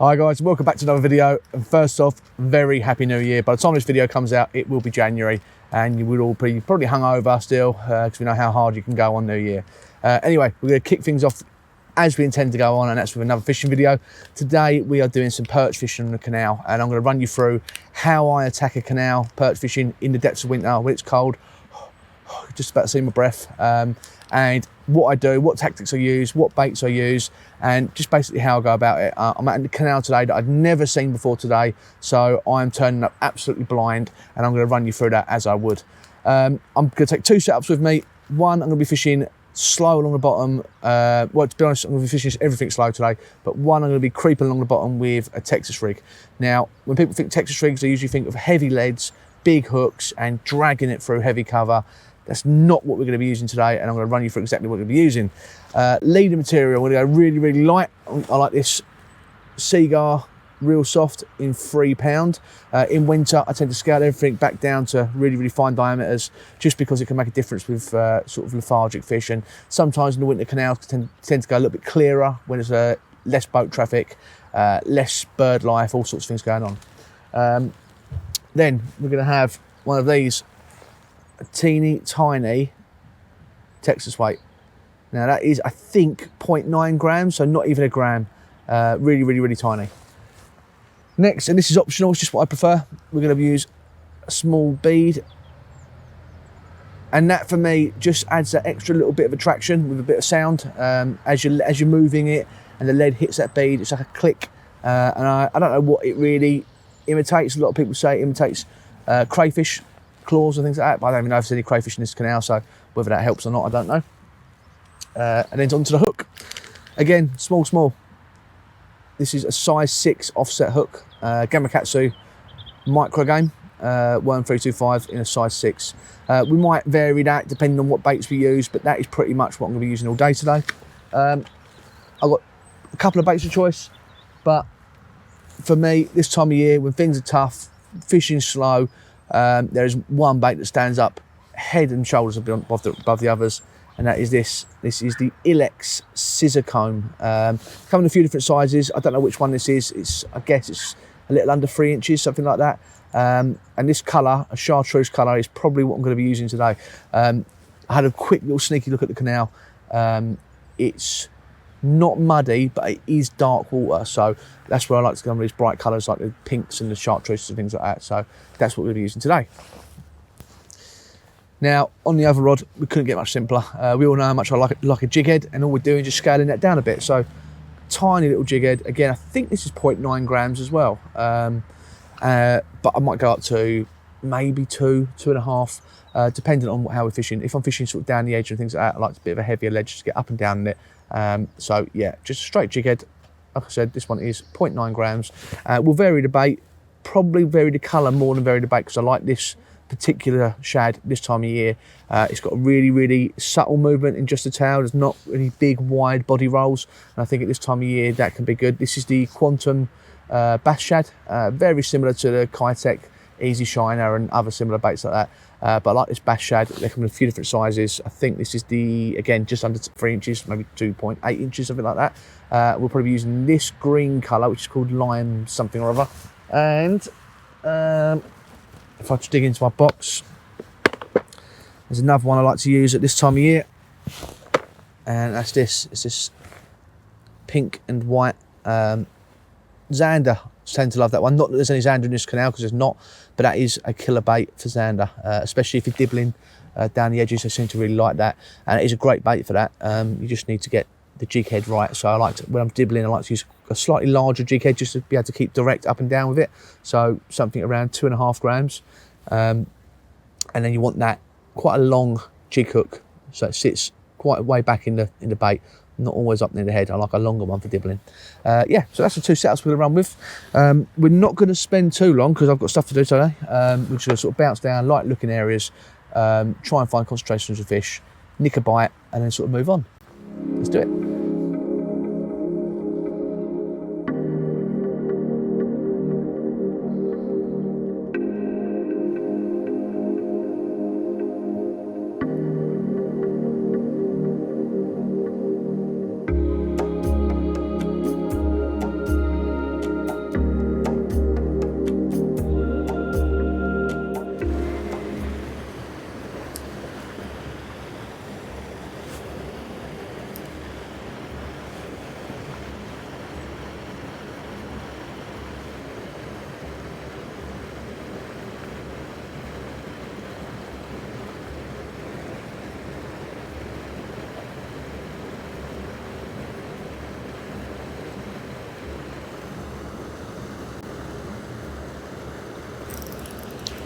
Hi guys, welcome back to another video. And first off, very happy new year. By the time this video comes out, it will be January and you will all be probably hungover still because we know how hard you can go on New Year. Anyway, we're going to kick things off as we intend to go on, and that's with another fishing video. Today we are doing some perch fishing on the canal, and I'm going to run you through how I attack a canal perch fishing in the depths of winter when it's cold. Just about to see my breath. And what I do, what tactics I use, what baits I use, and just basically how I go about it. I'm at the canal today that I'd never seen before today, so I'm turning up absolutely blind, and I'm going to run you through that as I would. I'm going to take two setups with me. One, I'm going to be fishing slow along the bottom. Well, to be honest, I'm going to be fishing everything slow today, but one, I'm going to be creeping along the bottom with a Texas rig. Now, when people think Texas rigs, they usually think of heavy leads, big hooks, and dragging it through heavy cover. That's not what we're going to be using today, and I'm going to run you through exactly what we're going to be using. Leading material, I'm going to go really, really light. I like this Seagar, real soft in 3 pound. In winter, I tend to scale everything back down to really, really fine diameters, just because it can make a difference with sort of lethargic fish. And sometimes in the winter, canals tend to go a little bit clearer when there's less boat traffic, less bird life, all sorts of things going on. Then we're going to have one of these, a teeny tiny Texas weight. Now that is, I think, 0.9 grams, so not even a gram. Really, really, really tiny. Next, and this is optional, it's just what I prefer, we're going to use a small bead, and that for me just adds that extra little bit of attraction with a bit of sound as you're moving it, and the lead hits that bead. It's like a click, and I don't know what it really imitates. A lot of people say it imitates crayfish claws and things like that, but I don't even know if there's any crayfish in this canal, so whether that helps or not, I don't know. And then onto the hook. Again, small. This is a size 6 offset hook, Gamakatsu micro game, worm 325 in a size 6. We might vary that depending on what baits we use, but that is pretty much what I'm going to be using all day today. I've got a couple of baits of choice, but for me, this time of year, when things are tough, fishing slow, there's one bait that stands up head and shoulders above the others, and that is this. This is the Ilex scissor comb. Come in a few different sizes. I don't know which one this is. I guess it's a little under 3 inches, something like that. And this colour, a chartreuse colour, is probably what I'm going to be using today. I had a quick little sneaky look at the canal. It's not muddy, but it is dark water, so that's where I like to go with these bright colours like the pinks and the chartreuse and things like that. So that's what we're using today. Now, on the other rod, we couldn't get much simpler. We all know how much I like a jig head, and all we're doing is just scaling that down a bit. So tiny little jig head. Again, I think this is 0.9 grams as well, but I might go up to maybe 2.5, depending on how we're fishing. If I'm fishing sort of down the edge and things like that, I like a bit of a heavier ledge to get up and down in it. So yeah, just a straight jig head. Like I said, this one is 0.9 grams. We'll vary the bait, probably vary the colour more than vary the bait, because I like this particular shad this time of year. It's got a really, really subtle movement in just the tail. There's not any big wide body rolls, and I think at this time of year that can be good. This is the Quantum bass shad, very similar to the Kitech Easy Shiner and other similar baits like that. But I like this bass shad. They come in a few different sizes. I think this is the, again, just under 3 inches, maybe 2.8 inches, something like that. We'll probably be using this green colour, which is called lime something or other. And if I just dig into my box, there's another one I like to use at this time of year, and that's this. It's this pink and white Zander. Tend to love that one. Not that there's any Zander in this canal, because there's not, but that is a killer bait for Zander, especially if you're dibbling down the edges. I seem to really like that, and it is a great bait for that. You just need to get the jig head right. So I like to, when I'm dibbling, I like to use a slightly larger jig head just to be able to keep direct up and down with it. So something around 2.5 grams, and then you want that quite a long jig hook, so it sits quite way back in the bait. Not always up near the head. I like a longer one for dibbling. Yeah, so that's the two setups we're going to run with. We're not going to spend too long because I've got stuff to do today. We're just going to sort of bounce down, light looking areas, try and find concentrations of fish, nick a bite, and then sort of move on. Let's do it.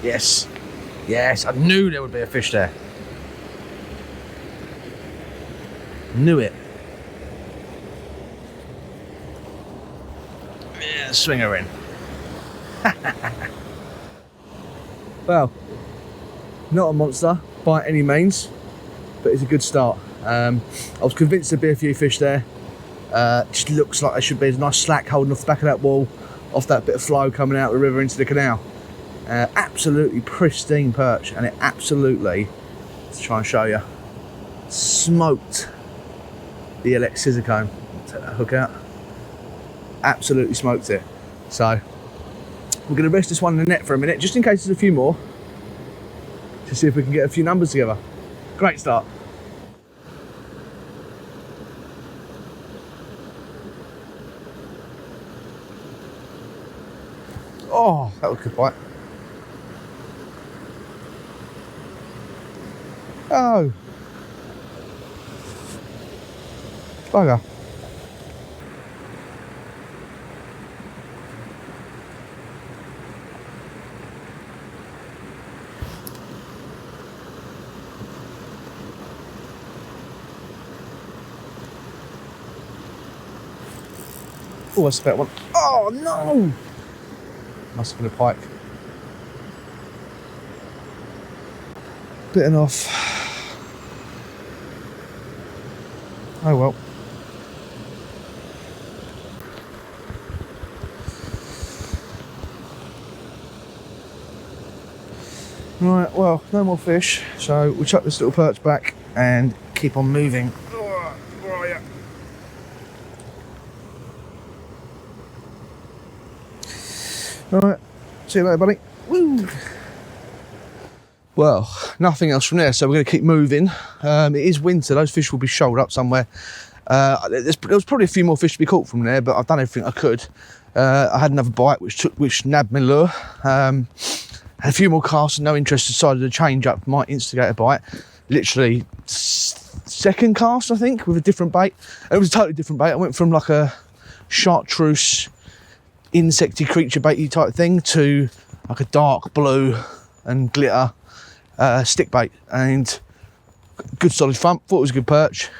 Yes. Yes, I knew there would be a fish there. Knew it. Yeah, swing her in. Well, not a monster by any means, but it's a good start. I was convinced there'd be a few fish there. Just looks like there should be a nice slack holding off the back of that wall, off that bit of flow coming out of the river into the canal. Absolutely pristine perch, and it absolutely, let's try and show you, smoked the LX scissor comb. Take that hook out. Absolutely smoked it. So we're going to rest this one in the net for a minute, just in case there's a few more, to see if we can get a few numbers together. Great start. Oh, that was a good bite. Oh. Bugger. Oh, that's a better one. Oh, no! Must have been a pike. Bitten off. Oh well. Right, well, no more fish, so we'll chuck this little perch back and keep on moving. Where are you? Alright, see you later, buddy. Woo! Well, nothing else from there, so we're going to keep moving. It is winter, those fish will be shoaled up somewhere. There was probably a few more fish to be caught from there, but I've done everything I could. I had another bite which nabbed my lure. Had a few more casts and no interest, decided to change up, might instigate a bite. Literally second cast, I think, with a different bait. It was a totally different bait. I went from like a chartreuse insecty creature baity type thing to like a dark blue and glitter stick bait, and good solid thump. Thought it was a good perch,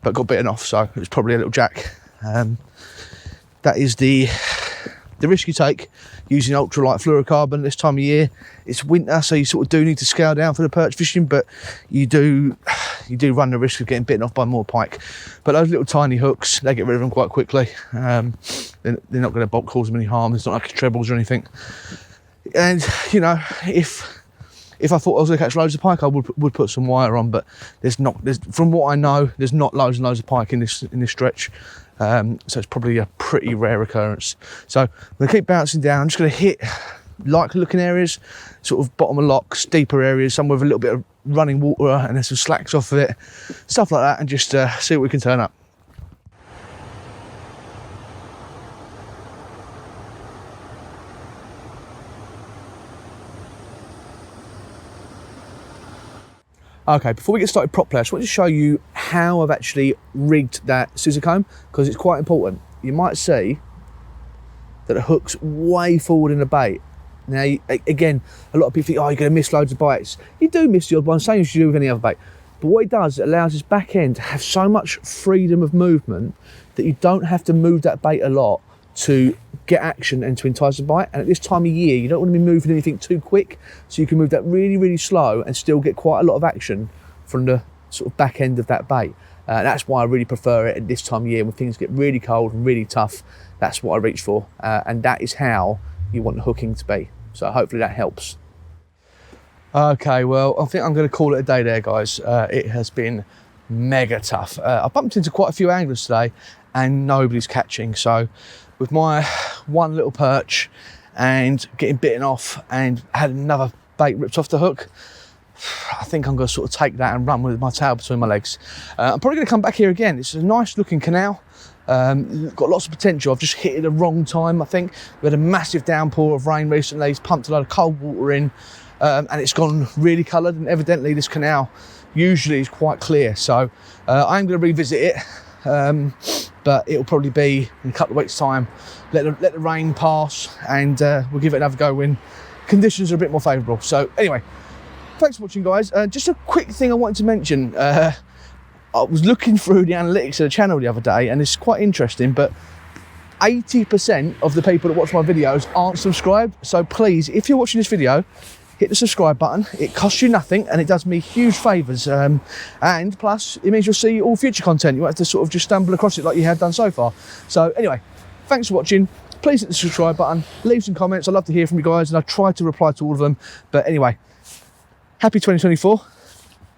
but got bitten off, so it was probably a little jack. That is the risk you take using ultralight fluorocarbon this time of year. It's winter, so you sort of do need to scale down for the perch fishing, but you do run the risk of getting bitten off by more pike. But those little tiny hooks, they get rid of them quite quickly. They're not going to cause them any harm. It's not like trebles or anything. And you know, if I thought I was going to catch loads of pike, I would put some wire on, but there's from what I know, there's not loads and loads of pike in this stretch. So it's probably a pretty rare occurrence. So I'm going to keep bouncing down. I'm just going to hit likely looking areas, sort of bottom of locks, deeper areas, somewhere with a little bit of running water and there's some slacks off of it, stuff like that, and just see what we can turn up. Okay, before we get started properly, I just want to show you how I've actually rigged that scissor comb, because it's quite important. You might see that the hook's way forward in the bait. Now, again, a lot of people think, oh, you're going to miss loads of bites. You do miss the odd one, same as you do with any other bait. But what it does, it allows this back end to have so much freedom of movement that you don't have to move that bait a lot to get action and to entice a bite. And at this time of year, you don't want to be moving anything too quick, so you can move that really, really slow and still get quite a lot of action from the sort of back end of that bait. That's why I really prefer it at this time of year when things get really cold and really tough. That's what I reach for, and that is how you want the hooking to be. So hopefully that helps. Okay, well, I think I'm going to call it a day there, guys. It has been mega tough. I bumped into quite a few anglers today and nobody's catching. So with my one little perch and getting bitten off and had another bait ripped off the hook, I think I'm going to sort of take that and run with my tail between my legs. I'm probably going to come back here again. It's a nice looking canal. Got lots of potential. I've just hit it the wrong time, I think. We had a massive downpour of rain recently. It's pumped a lot of cold water in, and it's gone really coloured, and evidently this canal usually is quite clear. So I'm going to revisit it, but it'll probably be in a couple of weeks' time. Let the rain pass, and we'll give it another go when conditions are a bit more favourable. So anyway, thanks for watching, guys. Just a quick thing I wanted to mention. I was looking through the analytics of the channel the other day, and it's quite interesting, but 80% of the people that watch my videos aren't subscribed. So please, if you're watching this video, hit the subscribe button. It costs you nothing and it does me huge favours. And plus, it means you'll see all future content. You won't have to sort of just stumble across it like you have done so far. So anyway, thanks for watching. Please hit the subscribe button. Leave some comments. I'd love to hear from you guys, and I try to reply to all of them. But anyway, happy 2024.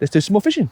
Let's do some more fishing.